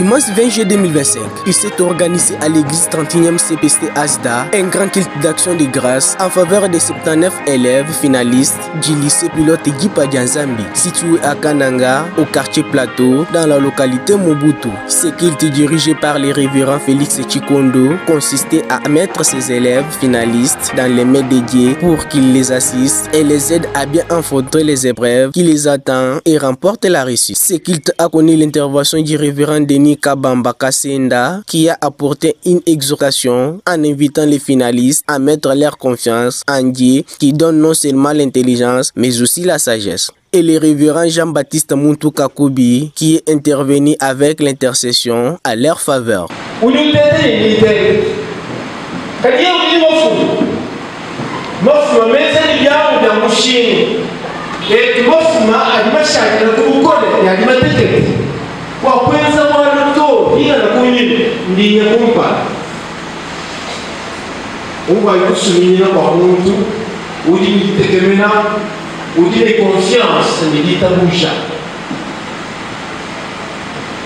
dimanche 20 juillet 2025, il s'est organisé à l'église 31e CPC Asda un grand culte d'action de grâce en faveur des 79 élèves finalistes du lycée pilote Gipa Dianzambi, situé à Kananga, au quartier Plateau, dans la localité Mobutu. Ce culte dirigé par le révérend Félix Chikondo consistait à mettre ses élèves finalistes dans les mains dédiées pour qu'ils les assistent et les aident à bien affronter les épreuves qui les attendent et remportent la réussite. Ce culte a connu l'intervention du révérend Denis Kabamba Kasenda qui a apporté une exhortation en invitant les finalistes à mettre leur confiance en Dieu qui donne non seulement l'intelligence mais aussi la sagesse. Et le révérend Jean-Baptiste Muntu Kakubi qui est intervenu avec l'intercession à leur faveur. Confiance milita boucha.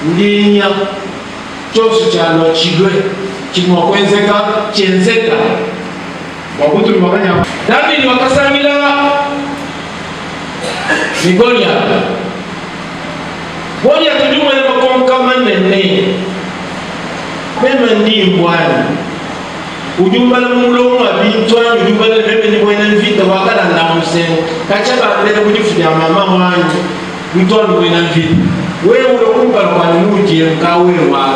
Ndinya chose chano chigwe chimwakwenzeka chenzeka wakutu mwakanya dami ni wakasamila migonia bonia tujuma ya makomka manene mema ndi mbwana ujumba la mulongo abintwa ujumba la meme ni mwena vita wakala na musemo kachaba mbele kujifunya mama mwangu mtondo mwena vita wewe ulokumba kwa nuje kawe wa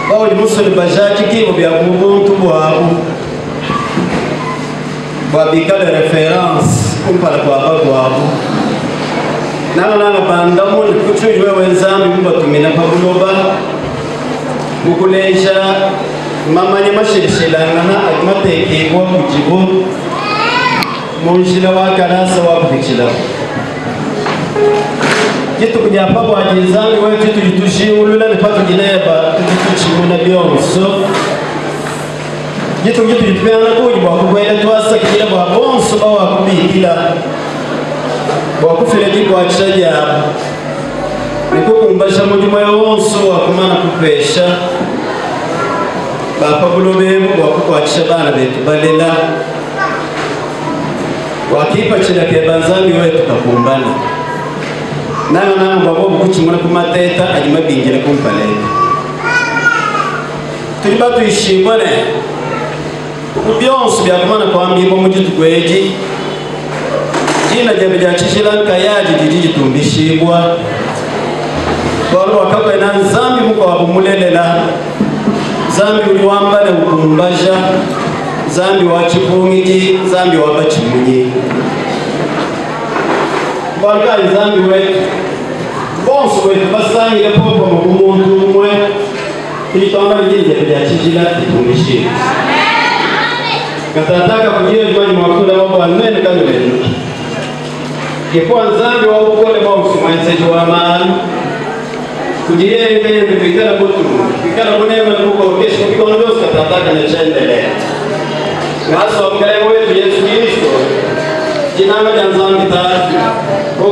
bao ni musole bajaki kibo bya kubuntu bwabo babika de référence kumpala kwa babo wabo nana banda mo kuchujwe wenzambi mubatumina pabuloba mukuleja mama ni mashirishilana atmateke kwa kujibu munjila wa karasa wa kuchila kitu kunyapa kwa jizani wewe kitu jitushimulula ni patu jineba tuchimuna byonso kitu jitupana kujibwa kukwela twasa kila bwa bonso bawa kubikila bwa kufile kwa chaja niko kumbasha mujuma yonso akumana kupesha bapa bulobemu wakukwakisha bana betu balela wakipa chila ke banzami wetu kakumbana nana babo kuchimuna kumateta ajima bingira kumpaleta tuliba tuishimane kubyonso byakumana kwambimbo mujitu gweji jina jabe jachishilanga yaji jiji tumbishibwa balo wakakwe na nzambi muko wabumulelela zambi uliwambale ukumbaja zambi wachipungiji zambi wabachimunyi balkai zambi wetu bonso wetu basangile popo mukumuntu umwe itamba lijinje byachijila titungishi katataka kujiwe jwani mwakula wabu almene kanu lenu kikuwa zambi wabukole bonso mwenseji wa maanu kujirenge vikala butu vikala bunema nuko kesho kikonodoska tataka na chendelea ngaso mkale wetu Yesu Kristo jinama janzambi tatu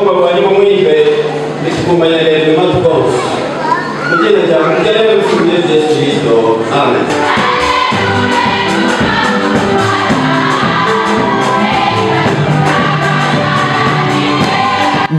kwa walimu mwibe nisikumanyele matuko mjina ja mkale wetu Yesu Kristo amen.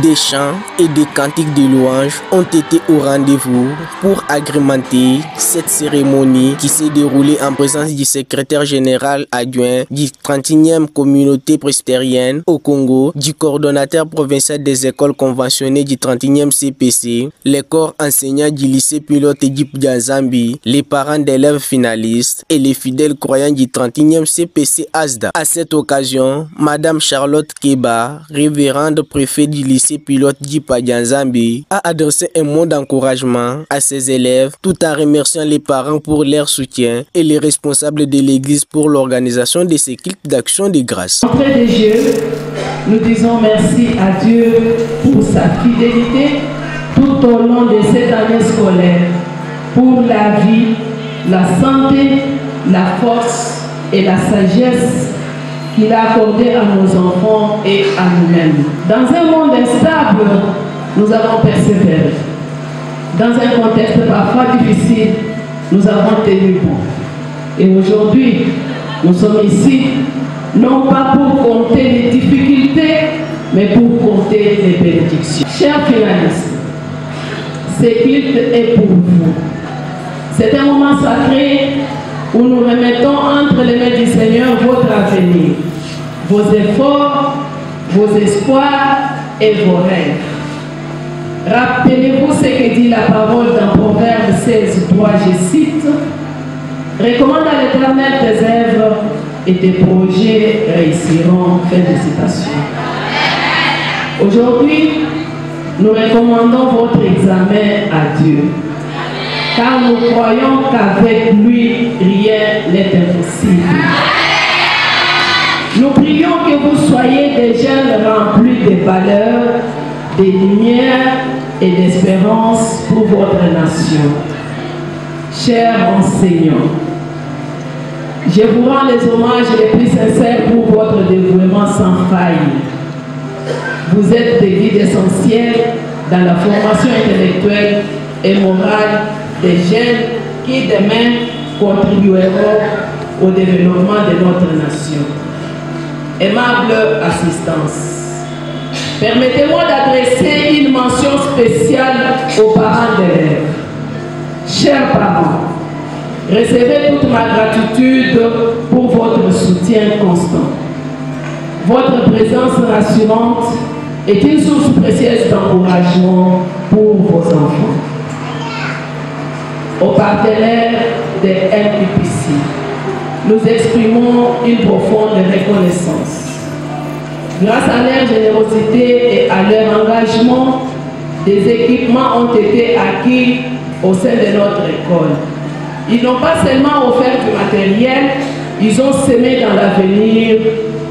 Des chants et des cantiques de louanges ont été au rendez-vous pour agrémenter cette cérémonie qui s'est déroulée en présence du secrétaire général adjoint du 31e communauté presbytérienne au Congo, du coordonnateur provincial des écoles conventionnées du 31e CPC, les corps enseignants du lycée pilote Gipa Dianzambi, les parents d'élèves finalistes et les fidèles croyants du 31e CPC Asda. À cette occasion, Madame Charlotte Keba, révérende préfet du lycée pilote Gipa Dianzambi, a adressé un mot d'encouragement à ses élèves tout en remerciant les parents pour leur soutien et les responsables de l'église pour l'organisation de ces cultes d'action de grâce. Entrée des Dieu, nous disons merci à Dieu pour sa fidélité tout au long de cette année scolaire, pour la vie, la santé, la force et la sagesse qu'il a accordé à nos enfants et à nous-mêmes. Dans un monde instable, nous avons persévéré. dans un contexte parfois difficile, nous avons tenu bon. Et aujourd'hui, nous sommes ici, non pas pour compter les difficultés, mais pour compter les bénédictions. Chers finalistes, ce culte est pour vous. C'est un moment sacré où nous remettons entre les mains du Seigneur votre avenir, vos efforts, vos espoirs et vos rêves. Rappelez-vous ce que dit la parole dans Proverbe 16, 3, je cite: « Recommande à l'Éternel tes œuvres et tes projets réussiront. » Fin de citation. Aujourd'hui, nous recommandons votre examen à Dieu, car nous croyons qu'avec lui, rien n'est impossible. Nous prions que vous soyez des jeunes remplis de valeurs, de lumière et d'espérance pour votre nation. Chers enseignants, je vous rends les hommages les plus sincères pour votre dévouement sans faille. Vous êtes des guides essentiels dans la formation intellectuelle et morale des jeunes qui demain contribueront au développement de notre nation. Aimable assistance, permettez-moi d'adresser une mention spéciale aux parents d'élèves. Chers parents, recevez toute ma gratitude pour votre soutien constant. Votre présence rassurante est une source précieuse d'encouragement pour vos enfants. Aux partenaires des MPPC, nous exprimons une profonde reconnaissance. Grâce à leur générosité et à leur engagement, des équipements ont été acquis au sein de notre école. Ils n'ont pas seulement offert du matériel, ils ont semé dans l'avenir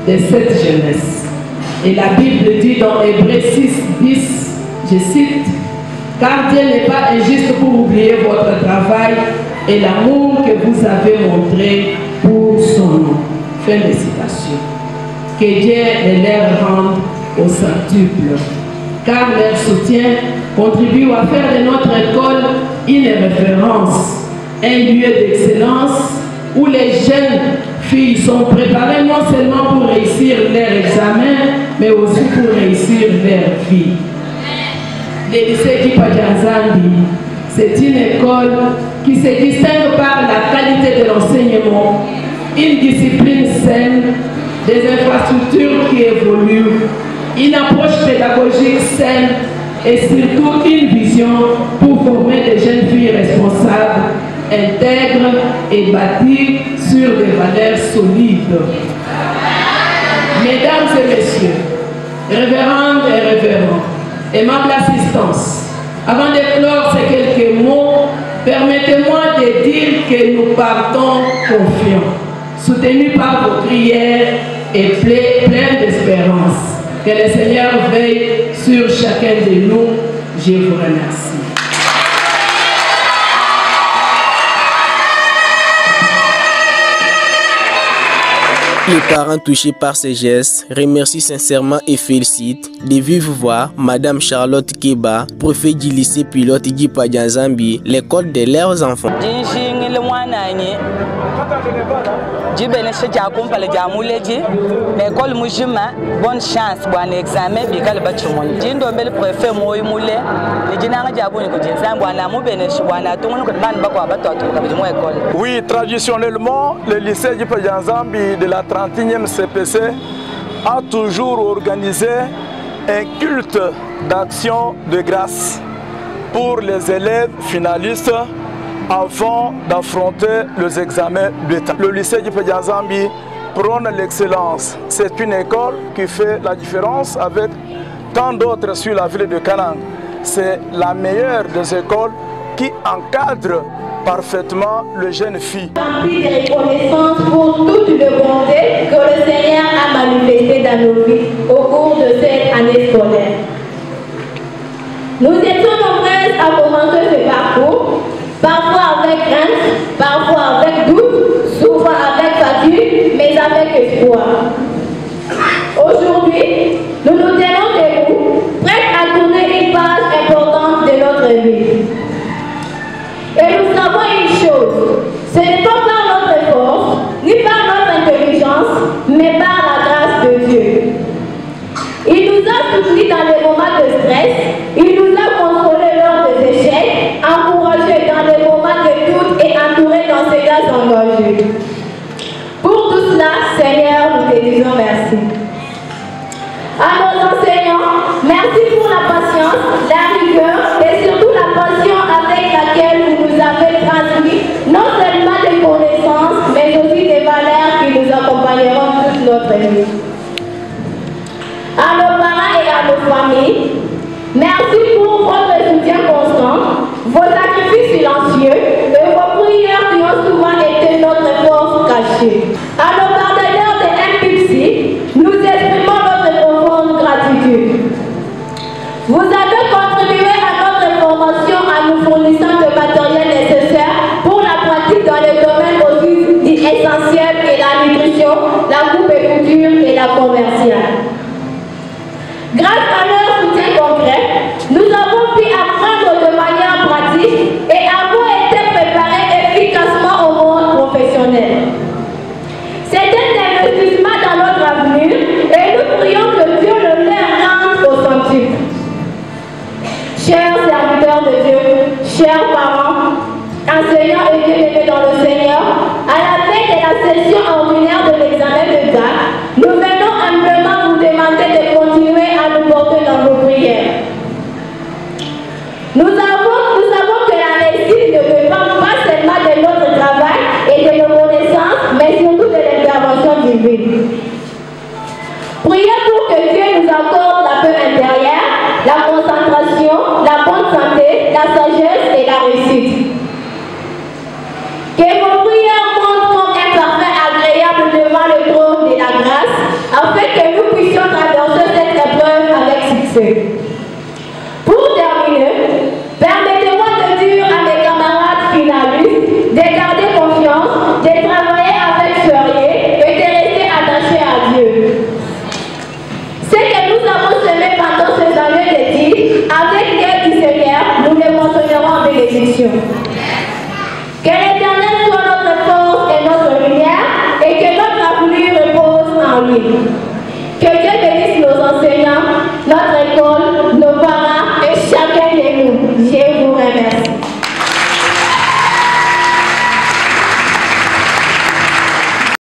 de cette jeunesse. Et la Bible dit dans Hébreux 6, 10, je cite: « Car Dieu n'est pas injuste pour oublier votre travail et l'amour que vous avez montré pour son nom. » Fin de citation. Que Dieu les leur rende au centuple, car leur soutien contribue à faire de notre école une référence, un lieu d'excellence où les jeunes filles sont préparées non seulement pour réussir leur examen, mais aussi pour réussir leur vie. Le lycée Djipa-Dianzambi, c'est une école qui se distingue par la qualité de l'enseignement, une discipline saine, des infrastructures qui évoluent, une approche pédagogique saine et surtout une vision pour former des jeunes filles responsables, intègres et bâties sur des valeurs solides. Mesdames et messieurs, révérendes et révérends, aimable assistance, avant de clore ces quelques mots, permettez-moi de dire que nous partons confiants, soutenus par vos prières et pleins d'espérance. Que le Seigneur veille sur chacun de nous. Je vous remercie. Les parents touchés par ces gestes remercient sincèrement et félicitent de vive voix Madame Charlotte Keba, préfet du lycée pilote Djipa-Dianzambi, l'école de leurs enfants. Bonne chance pour un examen bigal bachumon. Jindo mbele préfet moy moulé. Le jinanga jabu ni kujinza bwana mubeneshi bwana tungu ban bakwa bato atuka bijumo école. Oui, traditionnellement, le lycée Djipa-Dianzambi de la 30e CPC a toujours organisé un culte d'action de grâce pour les élèves finalistes avant d'affronter les examens d'État. Le lycée Djipa-Dianzambi prône l'excellence. C'est une école qui fait la différence avec tant d'autres sur la ville de Kanang. C'est la meilleure des écoles qui encadre parfaitement les jeunes filles. Rempli de reconnaissance pour toute le bonté que le Seigneur a manifesté dans nos vies au cours de cette année scolaire. Nous étions nombreuses à commencer ce parcours, parfois avec crainte, parfois avec doute, souvent avec fatigue, mais avec espoir. Aujourd'hui, nous nous tenons debout, prêts à tourner une page importante de notre vie. nous a soutenus dans les moments de stress, il nous a consolés lors des échecs, encouragés dans les moments de doute et entourés d'enseignants engagés. Pour tout cela, Seigneur, nous te disons merci. À nos enseignants, merci pour la patience, la rigueur et surtout la passion avec laquelle vous nous avez transmis non seulement des connaissances, mais aussi des valeurs qui nous accompagneront toute notre vie. À nos parents et à nos familles, merci pour votre soutien constant, vos sacrifices silencieux et vos prières qui ont souvent été notre force cachée. À nos partenaires de MPIPSI, nous exprimons notre profonde gratitude. Vous avez contribué à notre formation en nous fournissant le matériel nécessaire pour la pratique dans les domaines aussi essentiels que la nutrition, la coupe et couture et la commerciale. Grâce à leur soutien concret, nous avons pu apprendre de manière pratique et avons été préparés efficacement au monde professionnel. C'est un investissement dans notre avenir et nous prions que Dieu le leur rende au centuple. Chers serviteurs de Dieu, chers parents, enseignants et bien-aimés dans le Seigneur, à la fin de la session ordinaire de l'examen de DAC, nous venons humblement vous demander de continuer à nous porter dans vos prières. Nous savons que la réussite ne dépend pas seulement de notre travail et de nos connaissances, mais surtout de l'intervention divine. Priez pour que Dieu nous accorde la paix intérieure, la concentration, la bonne santé, la sagesse et la réussite. Que vos prières montrent comme un parfum agréable devant le trône de la grâce, afin que nous puissions traverser cette épreuve avec succès. Pour terminer, permettez-moi de dire à mes camarades finalistes de garder confiance, de travailler avec sérieux et de rester attachés à Dieu. Ce que nous avons semé pendant ces années d'études, avec l'aide du Seigneur, nous les mentionnerons en bénédiction. Que l'Éternel soit notre force et notre lumière, et que notre avenir repose en lui.